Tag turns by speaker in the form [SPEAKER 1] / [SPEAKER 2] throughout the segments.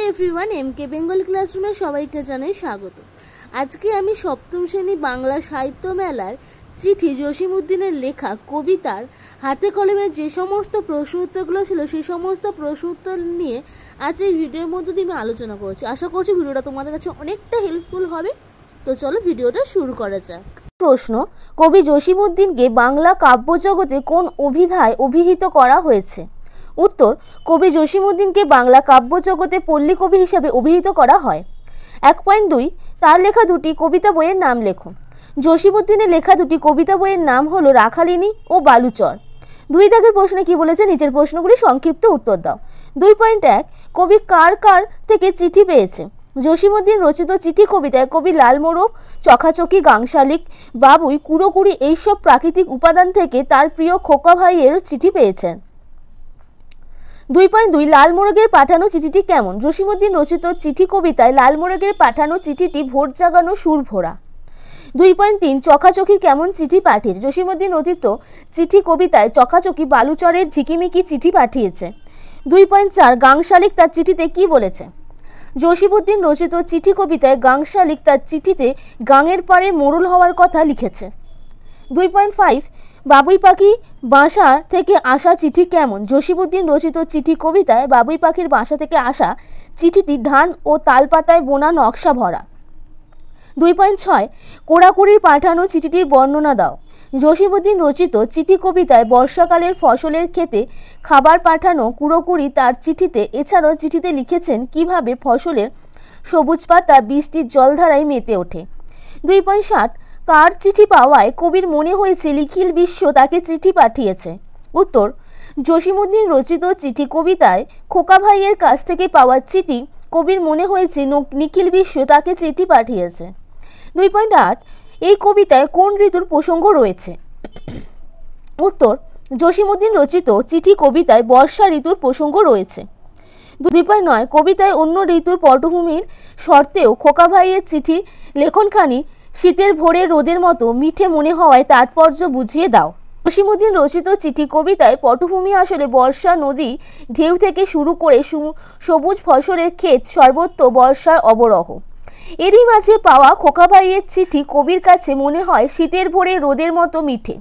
[SPEAKER 1] Everyone MK Bengal क्लासरूमे सबाइके Janai स्वागत। आज के आमी सप्तम श्रेणी बांगला साहित्य मेलार चिठी जसीमुद्दीनेर लेखा कवितार हाथे कलमे जे समस्त प्रश्न उत्तरगुलो छिलो सेई समस्त प्रश्न उत्तर निये आज এই ভিডিওর মধ্যে দিয়ে আমি আলোচনা করছি। আশা করছি ভিডিওটা তোমাদের কাছে অনেকটা হেল্পফুল হবে। তো চলো ভিডিওটা শুরু করা যাক। প্রশ্ন, কবি জসিমউদ্দিনকে বাংলা কাব্যজগতে কোন অভিধায় অভিহিত করা হয়েছে? উত্তর, কবি জসিমউদ্দিনকে বাংলা কাব্যজগতে পল্লী কবি হিসেবে অভিহিত করা হয়। 1.2 তার লেখা দুটি কবিতা বইয়ের নাম লেখো। জসিমউদ্দিনের লেখা দুটি কবিতা বইয়ের নাম হলো রাখালিনী ও বালুচর। 2 দাগের প্রশ্নে কি বলেছে, নিচের প্রশ্নগুলি সংক্ষিপ্ত উত্তর দাও। 2.1 কবি কার কার থেকে চিঠি পেয়েছে? জসিমউদ্দিন রচিত চিঠি কবিতায় কবি লালমোরগ, চখাচকি, গাংশালিক, বাবুই, কুড়োকুড়ি এইসব প্রাকৃতিক উপাদান থেকে তার প্রিয় খোকা ভাইয়ের চিঠি পেয়েছেন। 2.2 লালমোরগের পাঠানো চিঠিটি কেমন? জসিমউদ্দিন রচিত চিঠি কবিতায় লালমোরগের পাঠানো চিঠিটি ভোর জাগানো সুর ভরা। 2.3 চখাচকি কেমন চিঠি পাঠিয়েছে? জসিমউদ্দিন রচিত চিঠি কবিতায় চখাচকি বালুচরের ঝিকিমিকি চিঠি পাঠিয়েছে। 2.4 গাংশালিক তার চিঠিতে কি বলেছে? জসিমউদ্দিন রচিত চিঠি কবিতায় গাংশালিক তার চিঠিতে গাঙের পাড়ে মোড়ল হওয়ার কথা লিখেছে। 2.5 বাবুই পাখি বাসা থেকে আসা চিঠি কেমন? জসিমউদ্দিন রচিত চিঠি কবিতায় বাবুই পাখির বাসা থেকে আসা চিঠিটি ধান ও তালপাতায় বোনা নকশা ভরা। 2.6 কোড়াকুড়ির পাঠানো চিঠিটির বর্ণনা দাও। জসিমউদ্দিন রচিত চিঠি কবিতায় বর্ষাকালের ফসলের ক্ষেতে খাবার পাঠানো কুড়োকুড়ি তার চিঠিতে এছাড়াও চিঠিতে লিখেছেন কিভাবে ফসলের সবুজ পাতা বৃষ্টির জলধারায় মেতে ওঠে। 2.7 কার চিঠি পাওয়ায় কবির মনে হয়েছে নিখিল বিশ্ব তাকে চিঠি পাঠিয়েছে? উত্তর, জসিমউদ্দিন রচিত চিঠি কবিতায় খোকা ভাইয়ের কাছ থেকে পাওয়া চিঠি কবির মনে হয়েছে নিখিল বিশ্ব তাকে চিঠি পাঠিয়েছে। 2.8 এই কবিতায় কোন ঋতুর প্রসঙ্গ রয়েছে? উত্তর, জসিমউদ্দিন রচিত চিঠি কবিতায় বর্ষা ঋতুর প্রসঙ্গ রয়েছে। 2.9 কবিতায় অন্য ঋতুর পটভূমির শর্তেও খোকা ভাইয়ের চিঠি লেখনখানি শীতের ভোরে রোদের মতো মিঠে মনে হওয়ায় তাৎপর্য বুঝিয়ে দাও। জসিমউদ্দিন রচিত চিঠি কবিতায় পটভূমি আসলে বর্ষা, নদী, ঢেউ থেকে শুরু করে সবুজ ফসলের ক্ষেত সর্বত্র বর্ষার অবরোহ। এরই মাঝে পাওয়া খোকা ভাইয়ের চিঠি কবির কাছে মনে হয় শীতের ভোরে রোদের মতো মিঠে।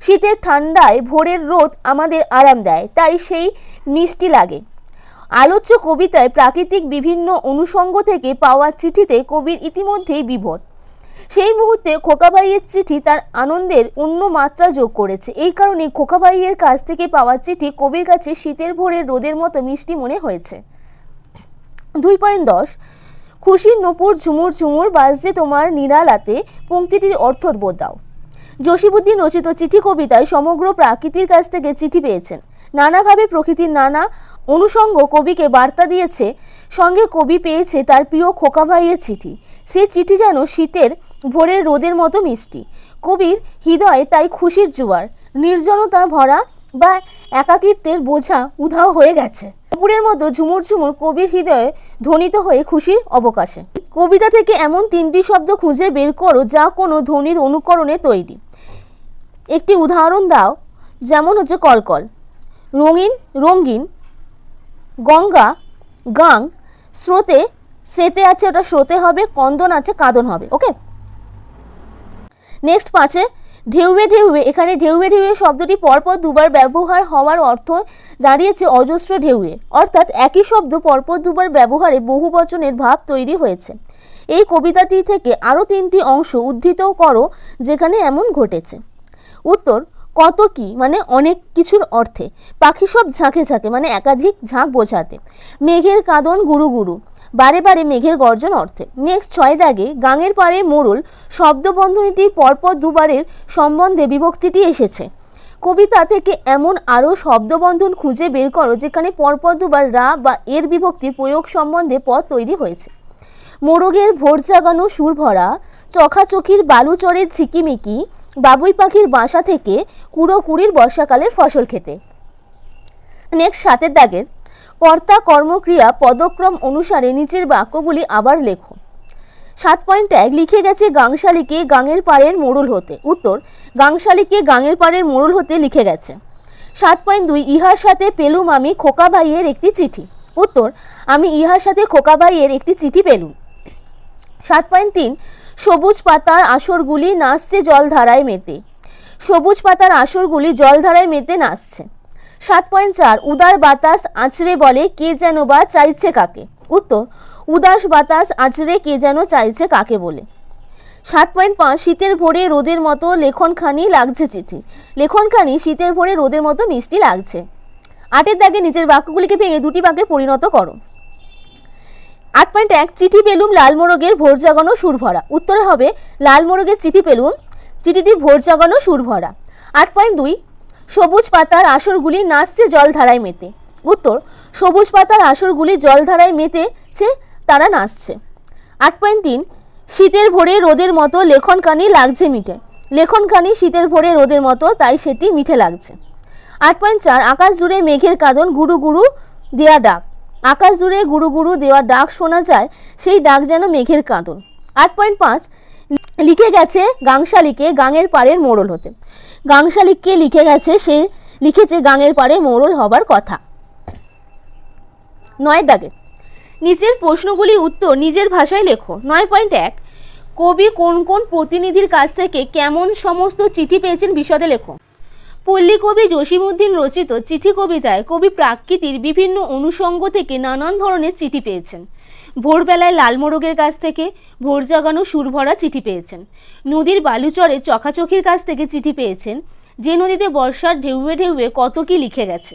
[SPEAKER 1] শীতের ঠান্ডায় ভোরের রোদ আমাদের আরাম দেয়, তাই সেই মিষ্টি লাগে। আলোচ্য কবিতায় প্রাকৃতিক বিভিন্ন অনুষঙ্গ থেকে পাওয়া চিঠিতে কবির ইতিমধ্যেই বিভোর। সেই মুহূর্তে খোকা ভাইয়ের চিঠি তার আনন্দের অন্য মাত্রা যোগ করেছে। এই কারণে খোকা ভাইয়ের কাছ থেকে পাওয়া চিঠি কবির কাছে শীতের ভোরের রোদের মতো মিষ্টি মনে হয়েছে। 2.10 খুশির নূপুর ঝুমুর ঝুমুর বাজছে তোমার নিরালাতে পংক্তিটির অর্থ দাও। জসিমউদ্দিন রচিত চিঠি কবিতায় সমগ্র প্রকৃতির কাছ থেকে চিঠি পেয়েছেন। নানাভাবে প্রকৃতির নানা অনুষঙ্গ কবিকে বার্তা দিয়েছে, সঙ্গে কবি পেয়েছে তার প্রিয় খোকা ভাইয়ের চিঠি। সে চিঠি যেন শীতের ভোরের রোদের মতো মিষ্টি। কবির হৃদয়ে তাই খুশির জোয়ার। নির্জনতা ভরা বা একাকিত্বের বোঝা উধাও হয়ে গেছে। পুরের মতো ঝুমুর ঝুমুর কবির হৃদয়ে ধ্বনিত হয়ে খুশির অবকাশে। কবিতা থেকে এমন 3টি শব্দ খুঁজে বের করো যা কোনো ধ্বনির অনুকরণে তৈরি। একটি উদাহরণ দাও, যেমন হচ্ছে কলকল, রঙিন রঙ্গিন, গঙ্গা গাং, স্রোতে সেতে আছে ওটা স্রোতে হবে, কন্দন আছে কাঁদন হবে। ওকে, নেক্সট 5 ঢেউয়ে ঢেউয়ে। এখানে ঢেউয়ে ঢেউয়ে শব্দটি পরপর দুবার ব্যবহার হওয়ার অর্থ দাঁড়িয়েছে অজস্র ঢেউয়ে, অর্থাৎ একই শব্দ পরপর দুবার ব্যবহারে বহু বচনের ভাব তৈরি হয়েছে। এই কবিতাটি থেকে আরও 3টি অংশ উদ্ধৃত করো যেখানে এমন ঘটেছে। উত্তর, কত কি মানে অনেক কিছুর অর্থে। পাখি সব ঝাঁকে ঝাঁকে মানে একাধিক ঝাঁক বোঝাতে। মেঘের কাঁদন গুরু গুরু বারে বারে মেঘের গর্জন অর্থে। নেক্সট 6 দাগে গাঙের পাড়ে মোড়ল শব্দবন্ধনীটির পরপর দুবারের সম্বন্ধে বিভক্তিটি এসেছে। কবিতা থেকে এমন আরও শব্দবন্ধন খুঁজে বের করো যেখানে পরপর দুবার রা বা এর বিভক্তির প্রয়োগ সম্বন্ধে পদ তৈরি হয়েছে। মোরগের ভোর জাগানো সুর ভরা, চখাচকির বালুচরের ঝিকিমিকি, বাবুই পাখির বাসা থেকে কুড়োকুড়ির বর্ষাকালের ফসল খেতে। নেক্সট 7 দাগের কর্তা কর্মক্রিয়া পদক্রম অনুসারে নিচের বাক্যগুলি আবার লেখো। 7.1 লিখে গেছে গাংশালিকে গাঙের পাড়ের মোড়ল হতে। উত্তর, গাংশালিকে গাঙের পাড়ের মোড়ল হতে লিখে গেছে। 7.2 ইহার সাথে পেলুম আমি খোকা ভাইয়ের একটি চিঠি। উত্তর, আমি ইহার সাথে খোকা ভাইয়ের একটি চিঠি পেলুম। 7.3 সবুজ পাতার আসরগুলি নাচছে জলধারায় মেতে। সবুজ পাতার আসরগুলি জলধারায় মেতে নাচছে। 7.4 উদার বাতাস আঁচড়ে বলে কে যেন বা চাইছে কাকে। উত্তর, উদাস বাতাস আঁচড়ে কে যেন চাইছে কাকে বলে। 7.5 শীতের ভোরে রোদের মতো লেখনখানি লাগছে চিঠি। লেখনখানি শীতের ভোরে রোদের মতো মিষ্টি লাগছে। 8 দাগে নিজের বাক্যগুলিকে ভেঙে দুটি বাক্যে পরিণত করো। 8.1 চিঠি পেলুম লাল মোরগের ভোর জাগানো সুর ভরা। উত্তরে হবে লাল মোরগের চিঠি পেলুম, চিঠিটি ভোর জাগানো সুর ভরা। 8.2 সবুজ পাতার আসরগুলি নাচছে জলধারায় মেতে। উত্তর, সবুজ পাতার আসরগুলি জলধারায় মেতেছে, তারা নাচছে। 8.3 শীতের ভোরে রোদের মতো লেখনখানি লাগছে মিঠে। লেখনখানি শীতের ভোরে রোদের মতো, তাই সেটি মিঠে লাগছে। 8.4 আকাশ জুড়ে মেঘের কাঁদন গুরু গুরু দেয়া ডাক। আকাশ জুড়ে গুরু গুরু দেওয়া ডাক শোনা যায়, সেই ডাক যেন মেঘের কাঁদন। 8.5 লিখে গেছে গাংশালিকে গাঙের পাড়ের মোড়ল হতে। গাংশালিককে লিখে গেছে, সে লিখেছে গাঙের পাড়ে মোড়ল হবার কথা। 9 দাগে নিচের প্রশ্নগুলি উত্তর নিজের ভাষায় লেখো। 9.1 কবি কোন কোন প্রতিনিধির কাছ থেকে কেমন সমস্ত চিঠি পেয়েছেন বিশদে লেখো। পল্লী কবি জসিমউদ্দিন রচিত চিঠি কবিতায় কবি প্রাকৃতির বিভিন্ন অনুষঙ্গ থেকে নানান ধরনের চিঠি পেয়েছেন। ভোরবেলায় লাল মোরগের কাছ থেকে ভোর জাগানো সুর ভরা চিঠি পেয়েছেন। নদীর বালুচরে চখাচখির কাছ থেকে চিঠি পেয়েছেন, যে নদীতে বর্ষার ঢেউয়ে ঢেউয়ে কত কি লিখে গেছে।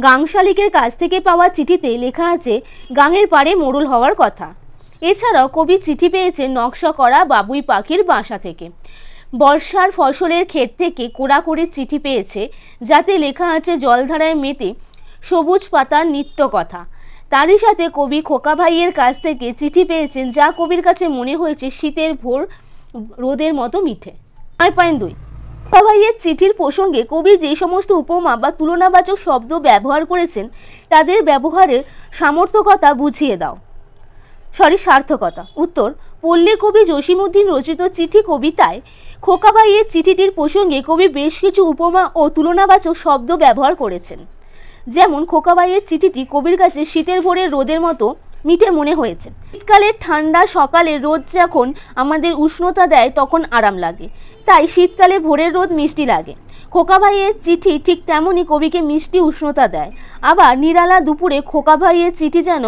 [SPEAKER 1] গাংশালিকের কাছ থেকে পাওয়া চিঠিতে লেখা আছে গাঙের পাড়ে মোড়ল হওয়ার কথা। এছাড়াও কবি চিঠি পেয়েছেন নকশা করা বাবুই পাখির বাসা থেকে। বর্ষার ফসলের ক্ষেত থেকে কোড়া করে চিঠি পেয়েছে, যাতে লেখা আছে জলধারায় মেতে সবুজ পাতার নিত্য কথা। তারই সাথে কবি খোকা ভাইয়ের কাছ থেকে চিঠি পেয়েছেন, যা কবির কাছে মনে হয়েছে শীতের ভোর রোদের মতো মিঠে। 9.2 খোকা ভাইয়ের চিঠির প্রসঙ্গে কবি যে সমস্ত উপমা বা তুলনাবাচক শব্দ ব্যবহার করেছেন, তাদের ব্যবহারের সামর্থকতা বুঝিয়ে দাও। সার্থকতা। উত্তর, পল্লী কবি জসিমউদ্দিন রচিত চিঠি কবিতায় খোকা ভাইয়ের চিঠিটির প্রসঙ্গে কবি বেশ কিছু উপমা ও তুলনাবাচক শব্দ ব্যবহার করেছেন। যেমন খোকা ভাইয়ের চিঠিটি কবির কাছে শীতের ভোরের রোদের মতো মিঠে মনে হয়েছে। শীতকালের ঠান্ডা সকালে রোদ যখন আমাদের উষ্ণতা দেয় তখন আরাম লাগে, তাই শীতকালে ভোরের রোদ মিষ্টি লাগে। খোকা ভাইয়ের চিঠি ঠিক তেমনই কবিকে মিষ্টি উষ্ণতা দেয়। আবার নিরালা দুপুরে খোকা ভাইয়ের চিঠি যেন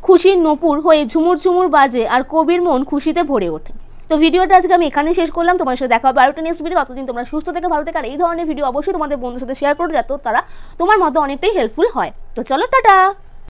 [SPEAKER 1] খুশির নূপুর হয়ে ঝুমুর ঝুমুর বাজে, আর কবির মন খুশিতে ভরে ওঠে। তো ভিডিওটা আজকে আমি এখানেই শেষ করলাম। তোমার সাথে দেখা হবে আরেকটা নেক্সট ভিডিও। ততদিন তোমরা সুস্থ থেকে ভালো থেকে, আর এই ধরনের ভিডিও অবশ্যই তোমাদের বন্ধুদের সাথে শেয়ার করো, যাতে তারা তোমার মতো অনেকটাই হেল্পফুল হয়। তো চলো, টাটা।